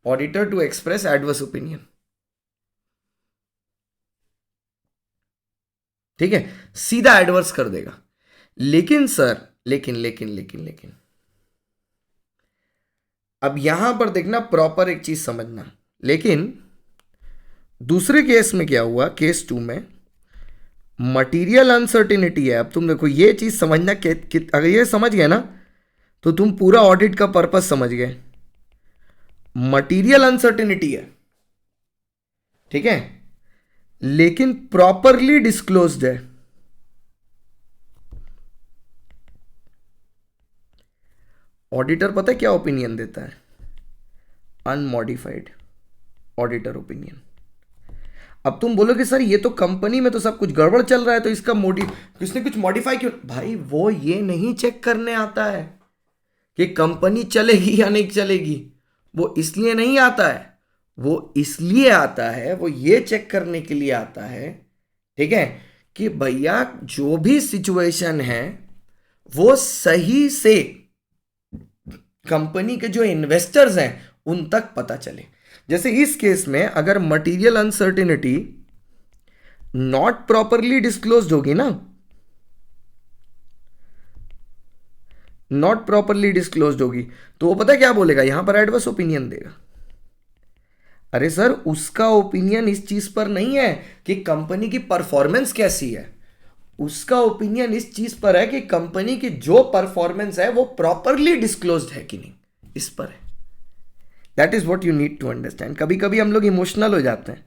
[SPEAKER 1] auditor to express adverse opinion. ठीक है, सीधा एडवर्स कर देगा। लेकिन सर, लेकिन लेकिन लेकिन लेकिन अब यहां पर देखना, प्रॉपर एक चीज समझना। लेकिन दूसरे केस में क्या हुआ? केस 2 में मटीरियल अनसर्टिनिटी है। अब तुम देखो ये चीज समझना कि अगर ये समझ गए ना तो तुम पूरा ऑडिट का पर्पस समझ गए। मटीरियल अनसर्टिनिटी है, ठीक है, लेकिन प्रॉपरली डिस्क्लोज्ड है। ऑडिटर पता है क्या ओपिनियन देता है? Unmodified auditor opinion. अब तुम बोलोगे सर ये तो कंपनी में तो सब कुछ गड़बड़ चल रहा है, तो इसका किसने कुछ मॉडिफाई क्यों? भाई वो ये नहीं चेक करने आता है कि कंपनी चलेगी या नहीं चलेगी। वो इसलिए नहीं आता है, वो इसलिए आता है, वो ये चेक करने के लिए आता है, ठीक है, कि भैया जो भी सिचुएशन है वो सही से कंपनी के जो इन्वेस्टर्स हैं उन तक पता चले। जैसे इस केस में अगर material uncertainty not properly disclosed होगी ना, नॉट प्रॉपरली डिस्क्लोज्ड होगी, तो वो पता क्या बोलेगा? यहां पर एडवर्स ओपिनियन देगा। अरे सर उसका ओपिनियन इस चीज पर नहीं है कि कंपनी की परफॉर्मेंस कैसी है, उसका ओपिनियन इस चीज पर है कि कंपनी की जो परफॉर्मेंस है वो प्रॉपरली डिस्क्लोज्ड है कि नहीं, इस पर है। That is what you need to understand. कभी कभी हम लोग इमोशनल हो जाते हैं,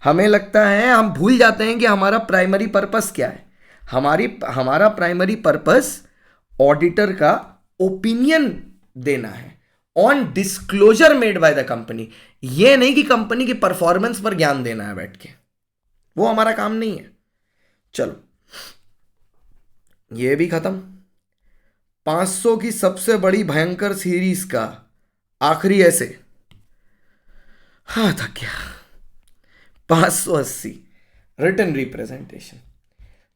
[SPEAKER 1] हमें लगता है, हम भूल जाते हैं कि हमारा प्राइमरी पर्पस क्या है। हमारा प्राइमरी पर्पस ऑडिटर का ओपिनियन देना है on disclosure made by the company. ये नहीं कि कंपनी की परफॉर्मेंस पर ज्ञान देना है बैठ के, वो हमारा काम नहीं है। चलो ये भी खत्म। 500 की सबसे बड़ी भयंकर सीरीज का आखिरी ऐसे, हाँ थक गया। 580 रिटन रिप्रेजेंटेशन।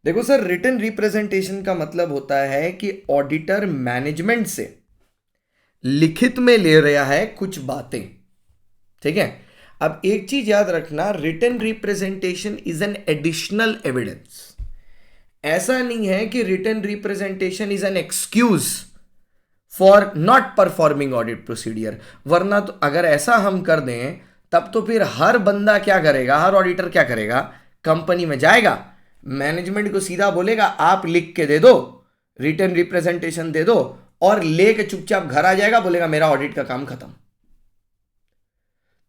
[SPEAKER 1] देखो सर, रिटन रिप्रेजेंटेशन का मतलब होता है कि ऑडिटर मैनेजमेंट से लिखित में ले रहा है कुछ बातें, ठीक है। अब एक चीज याद रखना, written representation is an additional evidence. ऐसा नहीं है कि written representation is an excuse for not performing audit procedure. वरना तो अगर ऐसा हम कर दें तब तो फिर हर बंदा क्या करेगा, हर ऑडिटर क्या करेगा, कंपनी में जाएगा, मैनेजमेंट को सीधा बोलेगा आप लिख के दे दो, रिटन रिप्रेजेंटेशन दे दो, और लेके चुपचाप घर आ जाएगा, बोलेगा मेरा ऑडिट का काम खत्म।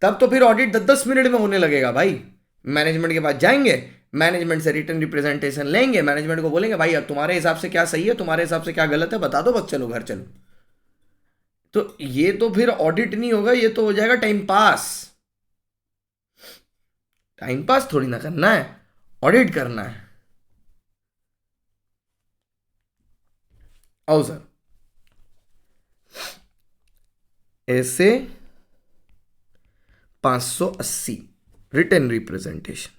[SPEAKER 1] तब तो फिर ऑडिट 10-10 मिनट में होने लगेगा भाई। मैनेजमेंट के पास जाएंगे, मैनेजमेंट से रिटर्न रिप्रेजेंटेशन लेंगे, मैनेजमेंट को बोलेंगे भाई अब तुम्हारे हिसाब से क्या सही है, तुम्हारे हिसाब से क्या गलत है, बता दो, बस चलो घर चलो। तो ये तो फिर ऑडिट नहीं होगा, ये तो हो जाएगा टाइम पास। टाइम पास थोड़ी ना करना है, ऑडिट करना है। आओ सर, ऐसे 580 रिटर्न रिप्रेजेंटेशन।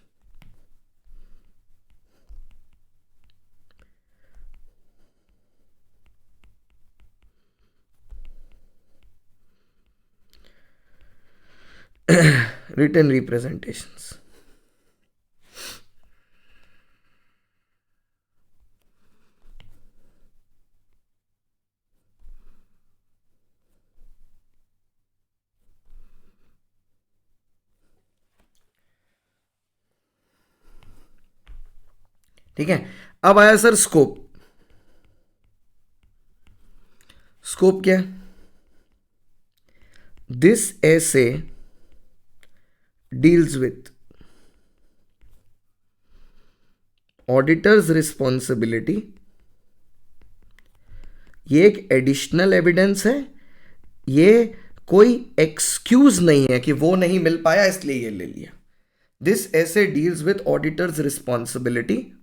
[SPEAKER 1] रिटर्न रिप्रेजेंटेशंस, ठीक है। अब आया सर स्कोप। स्कोप क्या है? दिस ऐसे डील्स विथ ऑडिटर्स रिस्पॉन्सिबिलिटी। ये एक एडिशनल एविडेंस है, ये कोई एक्सक्यूज नहीं है कि वो नहीं मिल पाया इसलिए ये ले लिया। दिस ऐसे deals with auditors responsibility,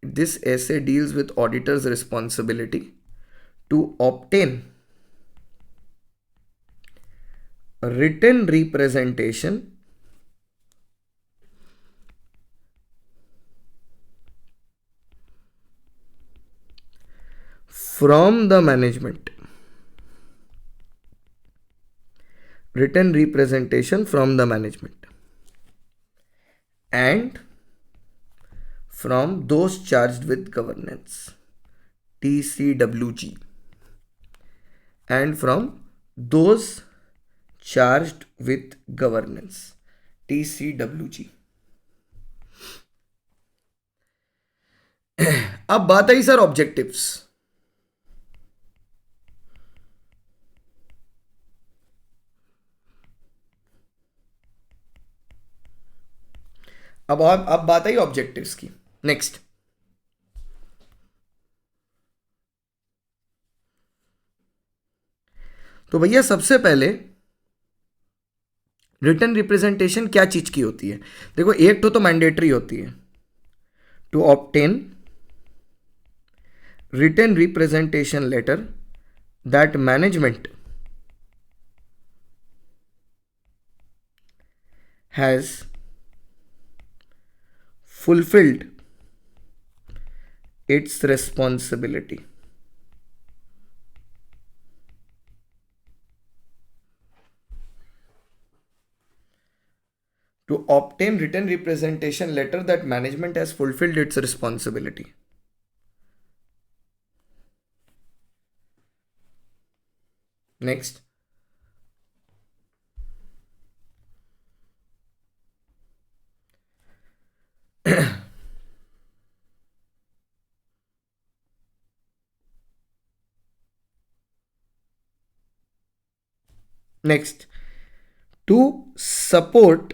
[SPEAKER 1] this essay deals with auditor's responsibility to obtain written representation from the management. Written representation from the management and from those charged with governance, TCWG, and from those charged with governance, TCWG. अब बात आई sir objectives. अब बात आई objectives की। Next, तो भैया सबसे पहले written representation क्या चीज की होती है? देखो, एक तो मैंडेटरी होती है, to obtain return representation letter that management has fulfilled its responsibility. To obtain written representation letter that management has fulfilled its responsibility. Next, next, to support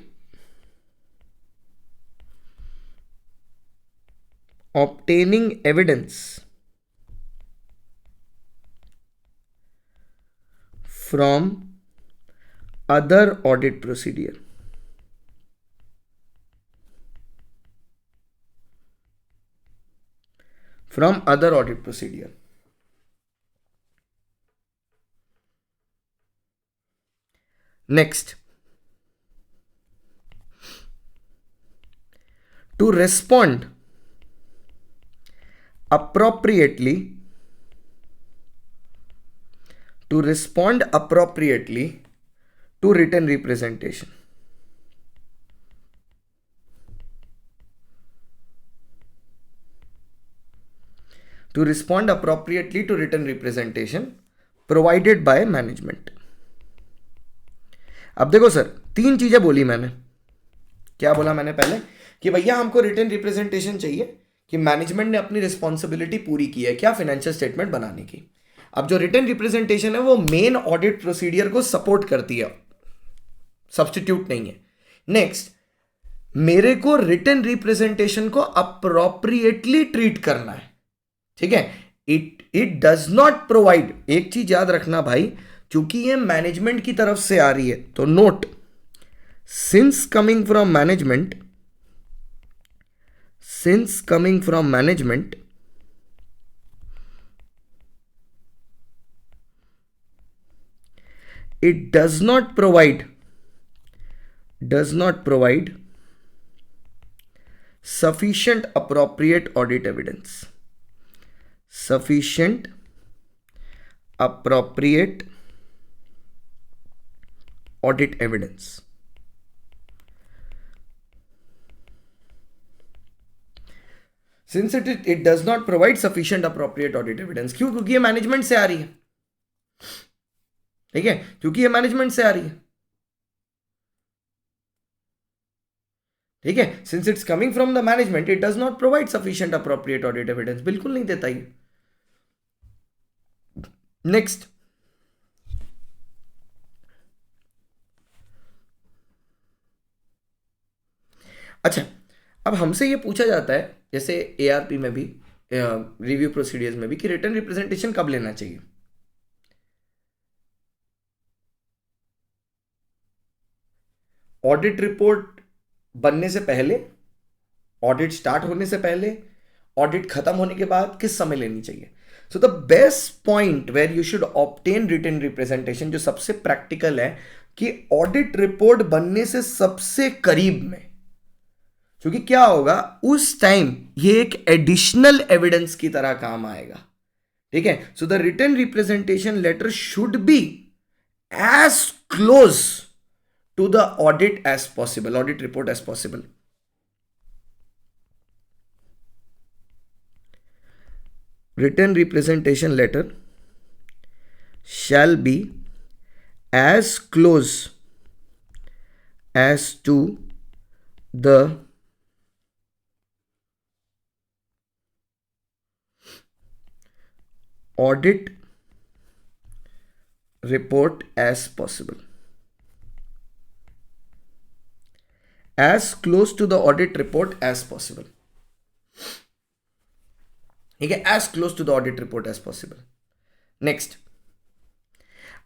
[SPEAKER 1] obtaining evidence from other audit procedure. From other audit procedure. Next, to respond appropriately, to written representation. To respond appropriately to written representation provided by management. अब देखो sir, 3 चीजें बोली मैंने। क्या बोला मैंने पहले? कि भैया हमको रिटर्न रिप्रेजेंटेशन चाहिए कि मैनेजमेंट ने अपनी रिस्पॉन्सिबिलिटी पूरी की है, क्या? फाइनेंशियल स्टेटमेंट बनाने की। अब जो रिटन रिप्रेजेंटेशन है वो मेन ऑडिट प्रोसीडियर को सपोर्ट करती है, सब्स्टिट्यूट नहीं है। नेक्स्ट, मेरे को रिटन रिप्रेजेंटेशन को अप्रोप्रिएटली ट्रीट करना है, ठीक है। इट डज नॉट प्रोवाइड, एक चीज याद रखना भाई, क्योंकि ये मैनेजमेंट की तरफ से आ रही है, तो note, since coming from management, since coming from management, it does not provide sufficient appropriate audit evidence, sufficient appropriate audit evidence। Since it does not provide sufficient appropriate audit evidence, क्यों? क्योंकि ये management से आ रही है, ठीक है, क्योंकि ये मैनेजमेंट से आ रही है, ठीक है। Since it's coming from the management, it does not provide sufficient appropriate audit evidence, बिल्कुल नहीं देता ये। नेक्स्ट, अच्छा, अब हमसे ये पूछा जाता है, जैसे एआरपी में भी, रिव्यू प्रोसीडियर्स में भी, कि रिटन रिप्रेजेंटेशन कब लेना चाहिए। ऑडिट रिपोर्ट बनने से पहले, ऑडिट स्टार्ट होने से पहले, ऑडिट खत्म होने के बाद, किस समय लेनी चाहिए। So the best point where you should obtain written representation, जो सबसे प्रैक्टिकल है, कि ऑडिट रिपोर्ट बनने से सबसे करीब में, क्योंकि क्या होगा उस टाइम ये एक एडिशनल एविडेंस की तरह काम आएगा, ठीक है। So the written representation letter should be as close to the audit as possible, audit report as possible। Written representation letter shall be as close as to the audit report as possible, as close to the audit report as possible, ठीक है, as close to the audit report as possible। Next,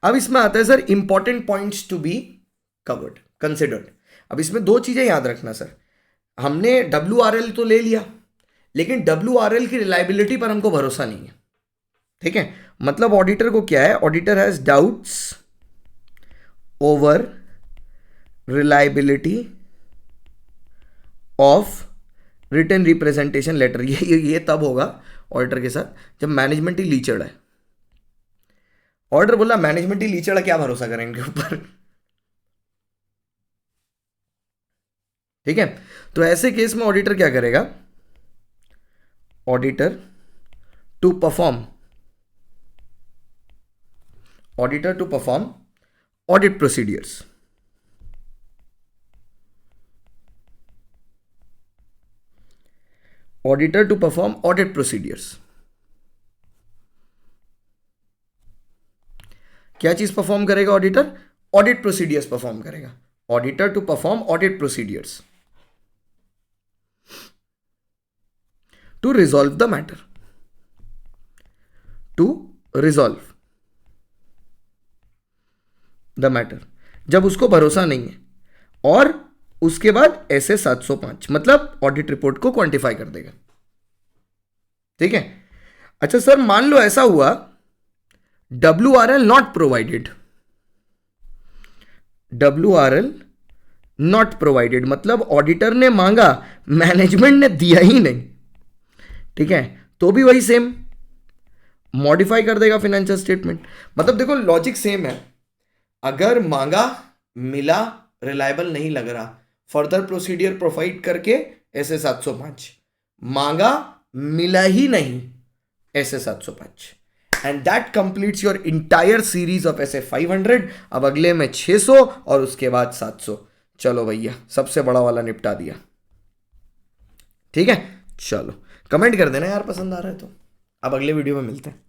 [SPEAKER 1] अब इसमें आता है sir important points to be covered, considered. अब इसमें दो चीजें याद रखना सर, हमने WRL तो ले लिया, लेकिन WRL की रिलायबिलिटी पर हमको भरोसा नहीं है, ठीक है। मतलब ऑडिटर को क्या है, auditor has doubts over reliability of written representation letter. ये तब होगा ऑडिटर के साथ जब मैनेजमेंट ही लीचड़ है। ऑडिटर बोला मैनेजमेंट ही लीचड़ है, क्या भरोसा करें इनके ऊपर, ठीक है। तो ऐसे केस में ऑडिटर क्या करेगा, auditor to perform audit procedures, auditor to perform audit procedures. क्या चीज परफॉर्म करेगा ऑडिटर, ऑडिट प्रोसीडियर्स परफॉर्म करेगा। Auditor to perform audit procedures to resolve the matter, to resolve the matter, जब उसको भरोसा नहीं है, और उसके बाद ऐसे 705 मतलब ऑडिट रिपोर्ट को क्वांटिफाई कर देगा, ठीक है। अच्छा सर, मान लो ऐसा हुआ WRL not provided, WRL not provided मतलब ऑडिटर ने मांगा, मैनेजमेंट ने दिया ही नहीं, ठीक है, तो भी वही सेम मॉडिफाई कर देगा फाइनेंशियल स्टेटमेंट। मतलब देखो लॉजिक सेम है, अगर मांगा मिला, रिलायबल नहीं लग रहा, फर्दर प्रोसीडियर प्रोवाइड करके ऐसे 705, मांगा मिला ही नहीं ऐसे 705, and that completes your entire series of ऐसे 500। अब अगले में 600 और उसके बाद 700। चलो भैया, सबसे बड़ा वाला निपटा दिया, ठीक है। चलो कमेंट कर देना यार पसंद आ रहा है तो। अब अगले वीडियो में मिलते हैं।